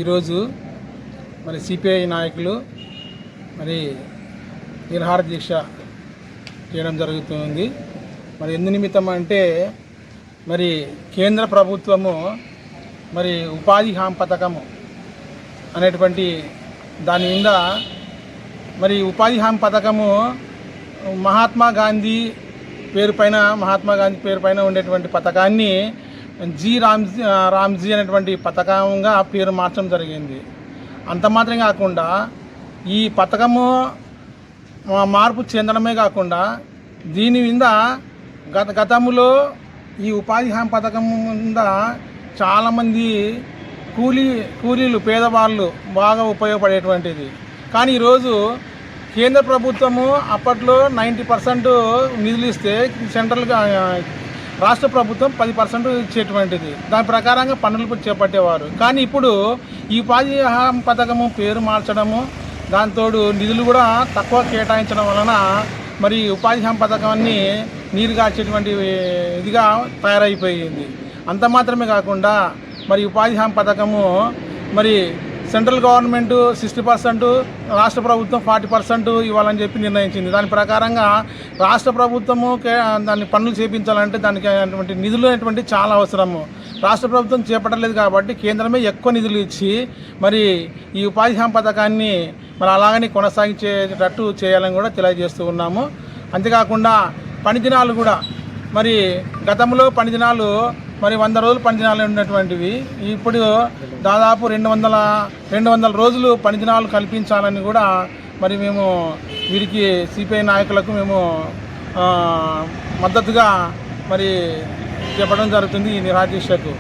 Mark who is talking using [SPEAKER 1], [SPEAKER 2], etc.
[SPEAKER 1] ఈరోజు మరి సిపిఐ నాయకులు మరి నిరాహార దీక్ష చేయడం జరుగుతుంది. మరి ఎందు నిమిత్తం అంటే మరి కేంద్ర ప్రభుత్వము మరి ఉపాధి హామీ పథకము అనేటువంటి దాని మీద మరి ఉపాధి హామీ పథకము మహాత్మా గాంధీ పేరు పైన ఉండేటువంటి పథకాన్ని రామ్జీ అనేటువంటి పథకంగా పేరు మార్చడం జరిగింది. అంత మాత్రమే కాకుండా ఈ పథకము మార్పు చెందడమే కాకుండా దీని మీద గతంలో ఈ ఉపాధి హామీ పథకం మీద చాలామంది కూలీలు పేదవాళ్ళు బాగా ఉపయోగపడేటువంటిది. కానీ ఈరోజు కేంద్ర ప్రభుత్వము అప్పట్లో 90% నిధులు ఇస్తే రాష్ట్ర ప్రభుత్వం 10% ఇచ్చేటువంటిది. దాని ప్రకారంగా పనులు చేపట్టేవారు. కానీ ఇప్పుడు ఈ ఉపాధి హామీ పథకము పేరు మార్చడము, దాంతోడు నిధులు కూడా తక్కువ కేటాయించడం వలన మరి ఉపాధి హామీ పథకాన్ని నీరుగార్చేటువంటి ఇదిగా తయారైపోయింది. అంత మాత్రమే కాకుండా మరి ఉపాధి హామీ పథకము మరి సెంట్రల్ గవర్నమెంట్ 60%, రాష్ట్ర ప్రభుత్వం 40% ఇవ్వాలని చెప్పి నిర్ణయించింది. దాని ప్రకారంగా రాష్ట్ర ప్రభుత్వము దాన్ని పనులు చేపించాలంటే దానికి అయినటువంటి నిధులు అనేటువంటి చాలా అవసరము. రాష్ట్ర ప్రభుత్వం చేపట్టలేదు కాబట్టి కేంద్రమే ఎక్కువ నిధులు ఇచ్చి మరి ఈ ఉపాధి హామీ పథకాన్ని మరి అలాగని కొనసాగించేటట్టు చేయాలని కూడా తెలియజేస్తూ ఉన్నాము. అంతేకాకుండా పని దినాలు కూడా మరి గతంలో పని దినాలు మరి 100 రోజులు పని దినాలు ఉన్నటువంటివి ఇప్పుడు దాదాపు 200 రోజులు పని దినాలు కల్పించాలని కూడా మరి మేము వీరికి సిపిఐ నాయకులకు మేము మద్దతుగా మరి చెప్పడం జరుగుతుంది ఈ నిరాహార దీక్షకు.